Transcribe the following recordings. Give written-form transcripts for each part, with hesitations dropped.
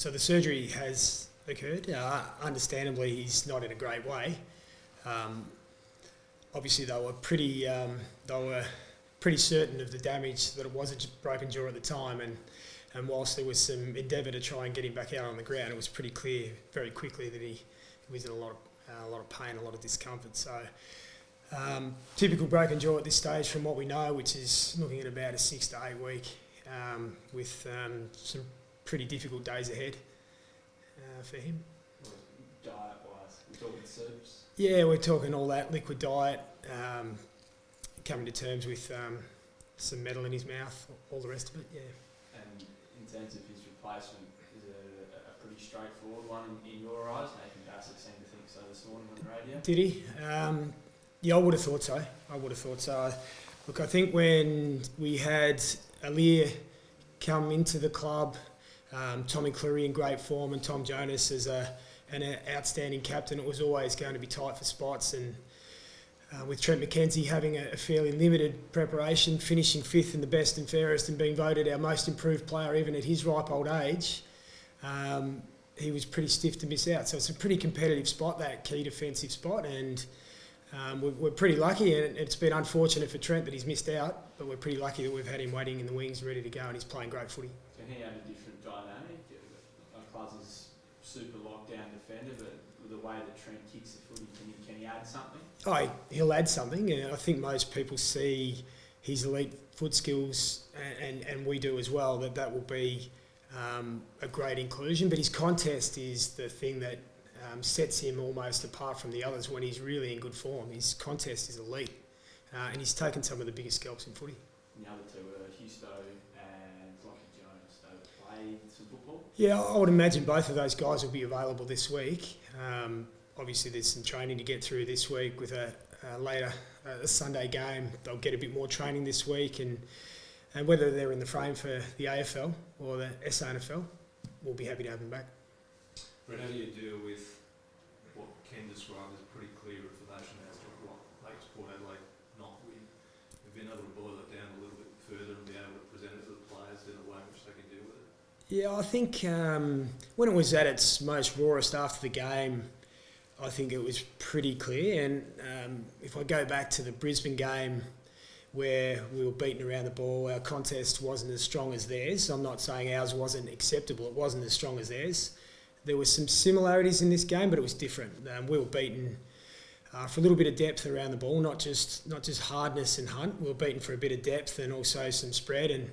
So the surgery has occurred. Understandably, he's not in a great way. Obviously, they were pretty certain of the damage, that it was a broken jaw at the time, and whilst there was some endeavour to try and get him back out on the ground, it was pretty clear very quickly that he was in a lot of pain, a lot of discomfort. So typical broken jaw at this stage, from what we know, which is looking at about a 6 to 8 week, with some pretty difficult days ahead for him. Diet-wise, we're talking soups? Yeah, we're talking all that, liquid diet, coming to terms with some metal in his mouth, all the rest of it, yeah. And in terms of his replacement, is it a pretty straightforward one in your eyes? Nathan Bassett seemed to think so this morning on the radio. Did he? Yeah, I would have thought so. Look, I think when we had Alir come into the club, Tommy Cleary in great form and Tom Jonas as an outstanding captain, it was always going to be tight for spots. And with Trent McKenzie having a fairly limited preparation, finishing 5th in the best and fairest and being voted our most improved player even at his ripe old age, he was pretty stiff to miss out. So it's a pretty competitive spot, that key defensive spot, and we're pretty lucky, and it's been unfortunate for Trent that he's missed out, but we're pretty lucky that we've had him waiting in the wings ready to go, and he's playing great footy. So he had a different dynamic. Clubs is super lockdown defender, but with the way that Trent kicks the footy, can he add something? Oh, he'll add something. I think most people see his elite foot skills, and we do as well, that will be a great inclusion, but his contest is the thing that sets him almost apart from the others when he's really in good form. His contest is elite, and he's taken some of the biggest scalps in footy. And the other two were Husto and Lockie Jones. They played some football? Yeah, I would imagine both of those guys will be available this week. Obviously, there's some training to get through this week with a Sunday game. They'll get a bit more training this week, and whether they're in the frame for the AFL or the SANFL, we'll be happy to have them back. Brett, how do you deal with what Ken described as a pretty clear information as to what makes Port Adelaide not win? We've been able to boil it down a little bit further and be able to present it to the players in a way in which they can deal with it. Yeah, I think when it was at its most rawest after the game, I think it was pretty clear. And if I go back to the Brisbane game where we were beaten around the ball, our contest wasn't as strong as theirs. I'm not saying ours wasn't acceptable. It wasn't as strong as theirs. There were some similarities in this game, but it was different. We were beaten for a little bit of depth around the ball, not just hardness and hunt. We were beaten for a bit of depth and also some spread. And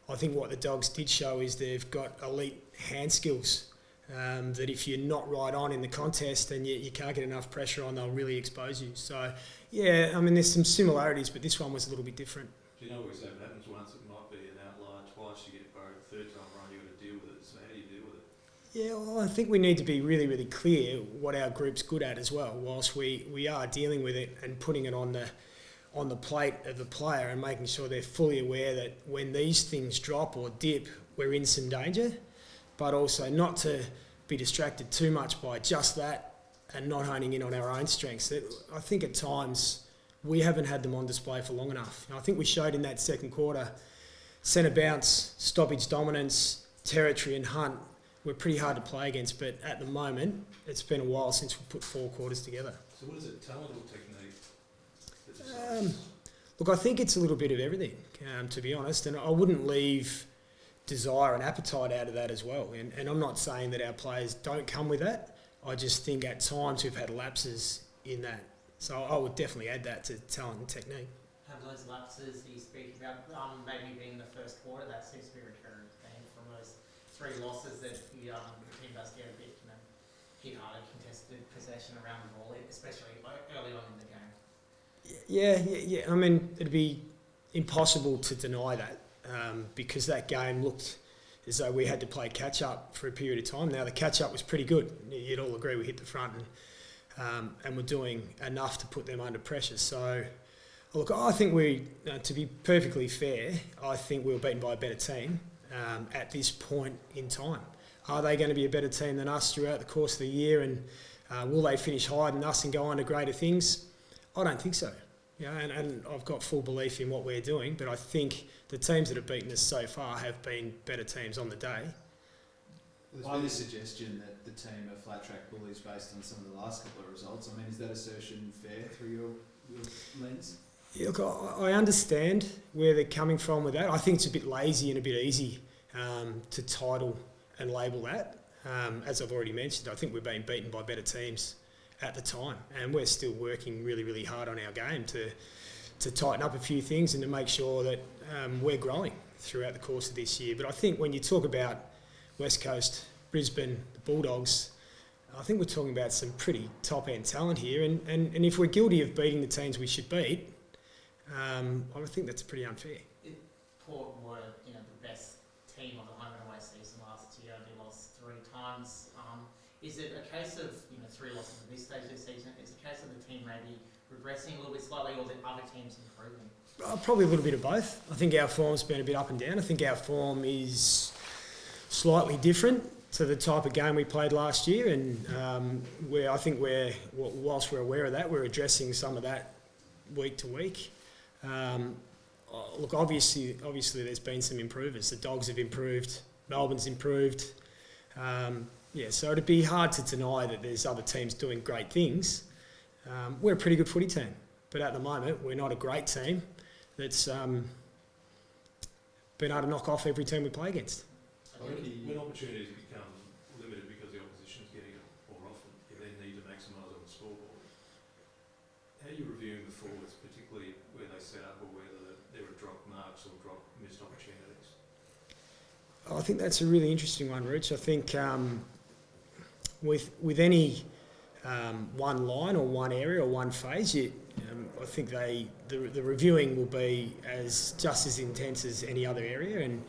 I think what the Dogs did show is they've got elite hand skills, that if you're not right on in the contest and you can't get enough pressure on, they'll really expose you. So, yeah, I mean, there's some similarities, but this one was a little bit different. Do you know what it happens once? It might be an outlier. Twice you get buried. Third time around you've got to deal with it. So how do you deal with it? Yeah, well, I think we need to be really, really clear what our group's good at as well. Whilst we are dealing with it and putting it on the plate of the player and making sure they're fully aware that when these things drop or dip, we're in some danger, but also not to be distracted too much by just that and not honing in on our own strengths. I think at times we haven't had them on display for long enough. I think we showed in that second quarter centre bounce, stoppage dominance, territory and hunt were pretty hard to play against, but at the moment it's been a while since we put 4 quarters together. So what is it, talent or technique? Look, I think it's a little bit of everything, to be honest, and I wouldn't leave desire and appetite out of that as well. And I'm not saying that our players don't come with that. I just think at times we've had lapses in that. So I would definitely add that to talent and technique. Have those lapses that you speak about, maybe being the first quarter, that seems to be a recurring theme from those 3 losses that the team does get a bit, hit harder contested possession around the ball, especially early on in the game. Yeah. I mean, it'd be impossible to deny that because that game looked as though we had to play catch-up for a period of time. Now, the catch-up was pretty good. You'd all agree we hit the front and we're doing enough to put them under pressure. So, look, I think to be perfectly fair, I think we were beaten by a better team at this point in time. Are they going to be a better team than us throughout the course of the year, and will they finish higher than us and go on to greater things? I don't think so. And I've got full belief in what we're doing, but I think the teams that have beaten us so far have been better teams on the day. There's been a suggestion that the team are flat track bullies based on some of the last couple of results. I mean, is that assertion fair through your lens? Yeah, look, I understand where they're coming from with that. I think it's a bit lazy and a bit easy to title and label that. As I've already mentioned, I think we've been beaten by better teams at the time, and we're still working really, really hard on our game to tighten up a few things and to make sure that we're growing throughout the course of this year. But I think when you talk about West Coast, Brisbane, the Bulldogs, I think we're talking about some pretty top-end talent here, and if we're guilty of beating the teams we should beat, I think that's pretty unfair. Port were, the best team of the home and away season last year. They lost 3 times. Is it a case of 3 losses at this stage of the season? Is it a case of the team maybe regressing a little bit slightly, or the other teams improving? Probably a little bit of both. I think our form's been a bit up and down. I think our form is slightly different to the type of game we played last year, and whilst we're aware of that, we're addressing some of that week to week. Look, obviously, there's been some improvers. The Dogs have improved. Melbourne's improved. So it'd be hard to deny that there's other teams doing great things. We're a pretty good footy team, but at the moment, we're not a great team that's been able to knock off every team we play against. When opportunities become limited because the opposition's getting it more often, you then need to maximise on the scoreboard. How are you reviewing the forwards, particularly where they set up or whether there are dropped marks or dropped missed opportunities? I think that's a really interesting one, Rich. I think with any one line or one area or one phase, I think the reviewing will be just as intense as any other area, and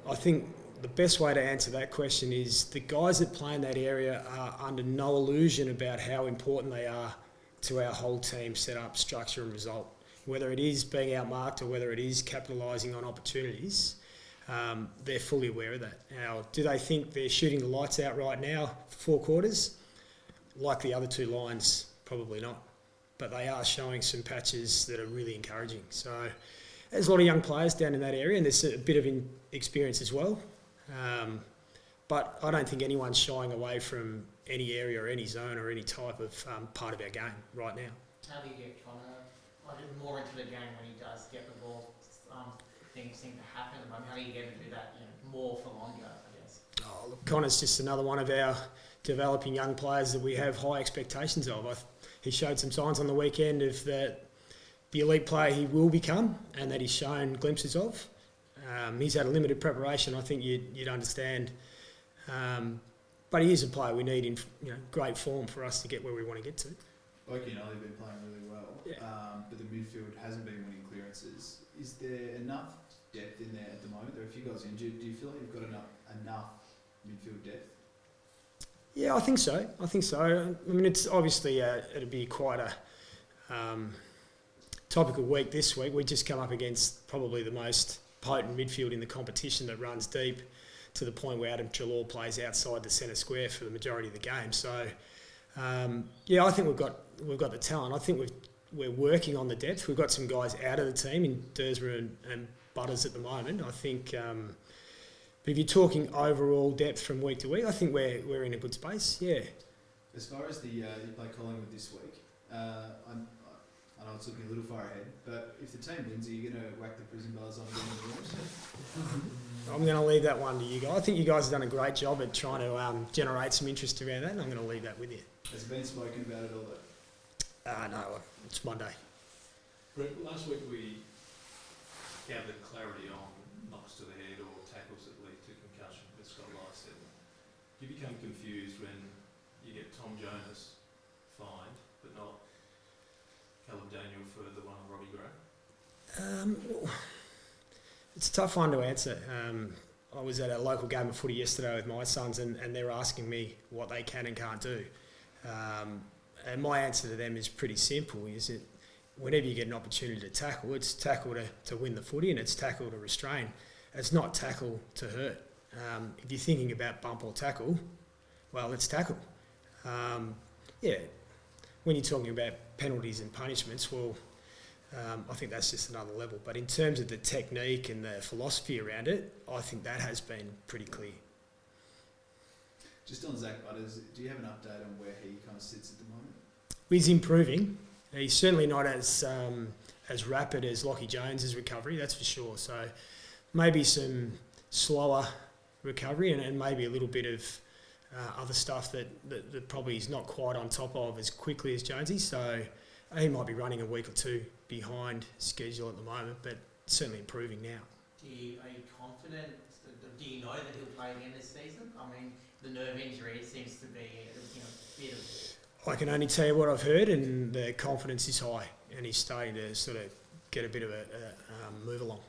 I think the best way to answer that question is the guys that play in that area are under no illusion about how important they are to our whole team setup, structure and result. Whether it is being outmarked or whether it is capitalising on opportunities, they're fully aware of that. Now, do they think they're shooting the lights out right now for 4 quarters? Like the other 2 lines, probably not. But they are showing some patches that are really encouraging. So there's a lot of young players down in that area, and there's a bit of experience as well. But I don't think anyone's shying away from any area or any zone or any type of part of our game right now. How do you get Connor more into the game when he does get the ball? Things seem to happen. How do you get him to do that more for longer, I guess? Oh, look, Connor's just another one of our developing young players that we have high expectations of. He showed some signs on the weekend of the elite player he will become and that he's shown glimpses of. He's had a limited preparation, I think you'd understand. But he is a player we need in great form for us to get where we want to get to. Boki and Ali have been playing really well, but the midfield hasn't been winning clearances. Is there enough depth in there at the moment? There are a few guys injured. Do you feel like you've got enough midfield depth? Yeah, I think so. I mean, it's obviously it'll be quite a topical week this week. We just come up against probably the most potent midfield in the competition that runs deep to the point where Adam Jalor plays outside the centre square for the majority of the game. So, I think we've got the talent. I think we're working on the depth. We've got some guys out of the team in Dersma and Butters at the moment. I think, but if you're talking overall depth from week to week, I think we're in a good space. Yeah. As far as you play Collingwood this week, I know it's looking a little far ahead, but if the team wins, are you going to whack the prison bars on again in the rooms? I'm going to leave that one to you guys. I think you guys have done a great job at trying to generate some interest around that, and I'm going to leave that with you. Has it been spoken about it all though? No, it's Monday. Brett, last week we gathered clarity on knocks to the head or tackles that lead to concussion with Scott Lycett. Do you become confused when you get Tom Jonas fined, but not Callum Daniel for the one on Robbie Gray? It's a tough one to answer. I was at a local game of footy yesterday with my sons, and they're asking me what they can and can't do. And my answer to them is pretty simple, is that whenever you get an opportunity to tackle, it's tackle to win the footy and it's tackle to restrain. It's not tackle to hurt. If you're thinking about bump or tackle, well, it's tackle. When you're talking about penalties and punishments, well, I think that's just another level. But in terms of the technique and the philosophy around it, I think that has been pretty clear. Just on Zach Butters, do you have an update on where he kind of sits at the moment? He's improving. He's certainly not as rapid as Lockie Jones's recovery, that's for sure. So maybe some slower recovery and maybe a little bit of other stuff that probably he's not quite on top of as quickly as Jonesy. So he might be running a week or two behind schedule at the moment, but certainly improving now. Are you confident? Do you know that he'll play again this season? I mean, the nerve injury, it seems to be a bit of... I can only tell you what I've heard, and the confidence is high, and he's starting to sort of get a bit of a move along.